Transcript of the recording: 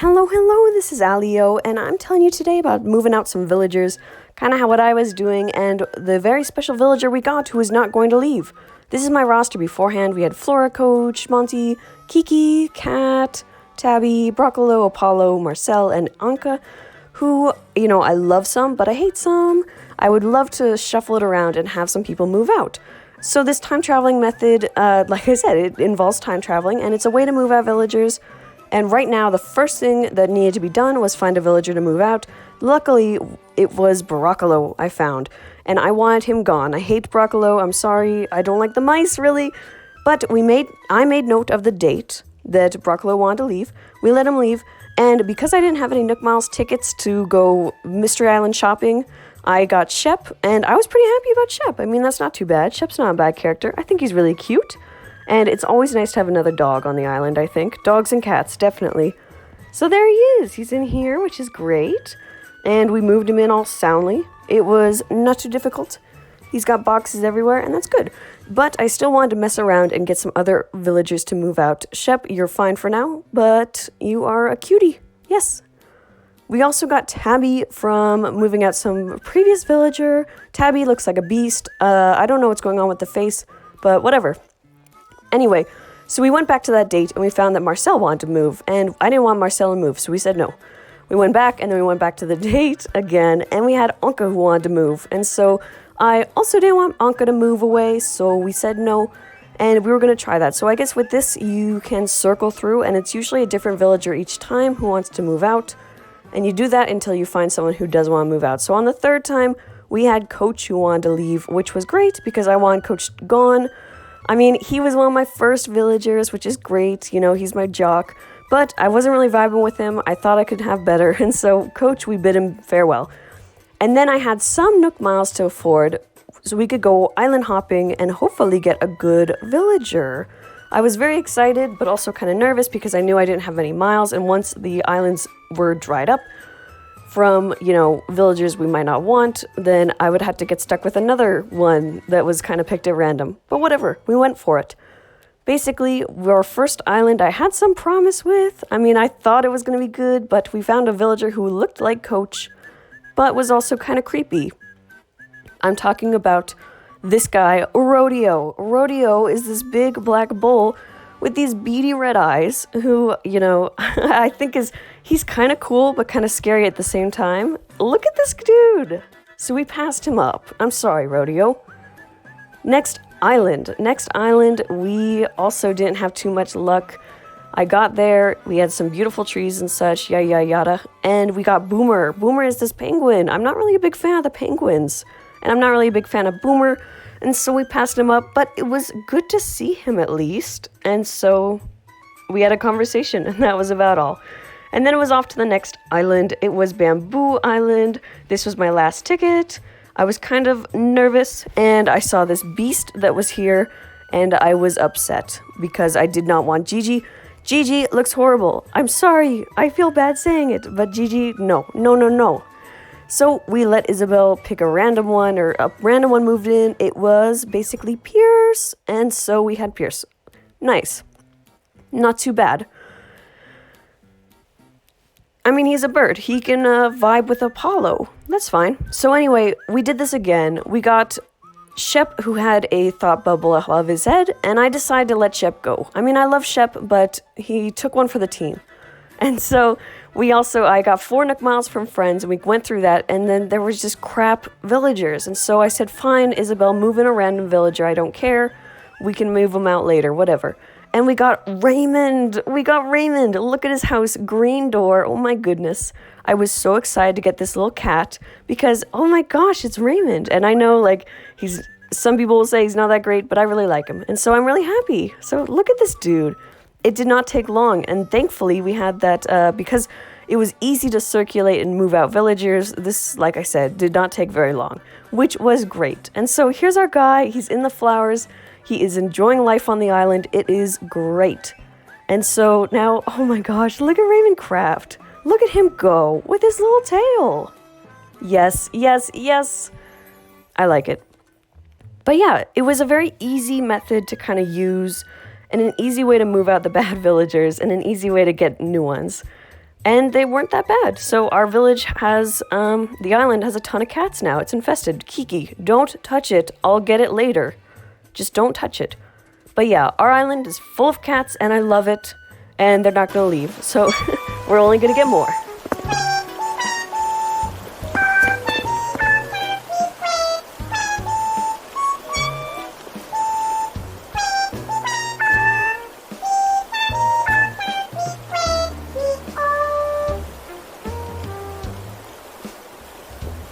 Hello, this is Alio, and I'm telling you today about moving out some villagers, kind of how what I was doing, and the very special villager we got who is not going to leave. This is my roster beforehand. We had Flora, Coach, Monty, Kiki, Kat, Tabby, Broccolo, Apollo, Marcel, and Anka, who, I love some, but I hate some. I would love to shuffle it around and have some people move out. So this time traveling method, like I said, it involves time traveling, and it's a way to move out villagers. And right now, the first thing that needed to be done was find a villager to move out. Luckily, it was Broccolo I found, and I wanted him gone. I hate Broccolo. I'm sorry. I don't like the mice, really. But I made note of the date that Broccolo wanted to leave. We let him leave, and because I didn't have any Nook Miles tickets to go Mystery Island shopping, I got Shep, and I was pretty happy about Shep. I mean, that's not too bad. Shep's not a bad character. I think he's really cute. And it's always nice to have another dog on the island, I think. Dogs and cats, definitely. So there he is. He's in here, which is great. And we moved him in all soundly. It was not too difficult. He's got boxes everywhere, and that's good. But I still wanted to mess around and get some other villagers to move out. Shep, you're fine for now, but you are a cutie. Yes. We also got Tabby from moving out some previous villager. Tabby looks like a beast. I don't know what's going on with the face, but whatever. Anyway, so we went back to that date and we found that Marcel wanted to move, and I didn't want Marcel to move, so we said no. We went back and then we went back to the date again, and we had Anka who wanted to move, and so I also didn't want Anka to move away, so we said no, and we were going to try that. So I guess with this you can circle through, and it's usually a different villager each time who wants to move out, and you do that until you find someone who does want to move out. So on the third time, we had Coach who wanted to leave, which was great because I wanted Coach gone. I mean, he was one of my first villagers, which is great. He's my jock. But I wasn't really vibing with him. I thought I could have better. And so, Coach, we bid him farewell. And then I had some Nook Miles to afford, so we could go island hopping and hopefully get a good villager. I was very excited, but also kind of nervous because I knew I didn't have any miles. And once the islands were dried up from, villagers we might not want, then I would have to get stuck with another one that was kind of picked at random. But whatever, we went for it. Basically, our first island I had some promise with. I mean, I thought it was going to be good, but we found a villager who looked like Coach, but was also kind of creepy. I'm talking about this guy, Rodeo. Rodeo is this big black bull with these beady red eyes who, I think he's kind of cool but kind of scary at the same time. Look at this dude. So we passed him up. I'm sorry, Rodeo. Next island, we also didn't have too much luck. I got there, we had some beautiful trees and such, yada, and we got Boomer. Boomer is this penguin. I'm not really a big fan of the penguins, and I'm not really a big fan of Boomer. And so we passed him up, but it was good to see him at least. And so we had a conversation, and that was about all. And then it was off to the next island. It was Bamboo Island. This was my last ticket. I was kind of nervous, and I saw this beast that was here, and I was upset because I did not want Gigi. Gigi looks horrible. I'm sorry. I feel bad saying it, but Gigi, no. So we let Isabel pick a random one, or a random one moved in. It was basically Pierce, and so we had Pierce. Nice. Not too bad. I mean, he's a bird. He can vibe with Apollo. That's fine. So anyway, we did this again. We got Shep, who had a thought bubble above his head, and I decided to let Shep go. I mean, I love Shep, but he took one for the team. And so I got 4 Nook Miles from friends, and we went through that, and then there was just crap villagers. And so I said, fine, Isabel, move in a random villager. I don't care. We can move them out later, whatever. And we got Raymond. Look at his house, green door. Oh my goodness. I was so excited to get this little cat because, oh my gosh, it's Raymond. And I know, some people will say he's not that great, but I really like him. And so I'm really happy. So look at this dude. It did not take long, and thankfully we had that because it was easy to circulate and move out villagers. This, like I said, did not take very long, which was great. And so here's our guy. He's in the flowers. He is enjoying life on the island. It is great. And so now, oh my gosh, look at Raymond Craft. Look at him go with his little tail. Yes. I like it. But yeah, it was a very easy method to kind of use, and an easy way to move out the bad villagers, and an easy way to get new ones. And they weren't that bad. So our village has, the island has a ton of cats now. It's infested. Kiki, don't touch it. I'll get it later. Just don't touch it. But yeah, our island is full of cats and I love it. And they're not going to leave. So we're only going to get more.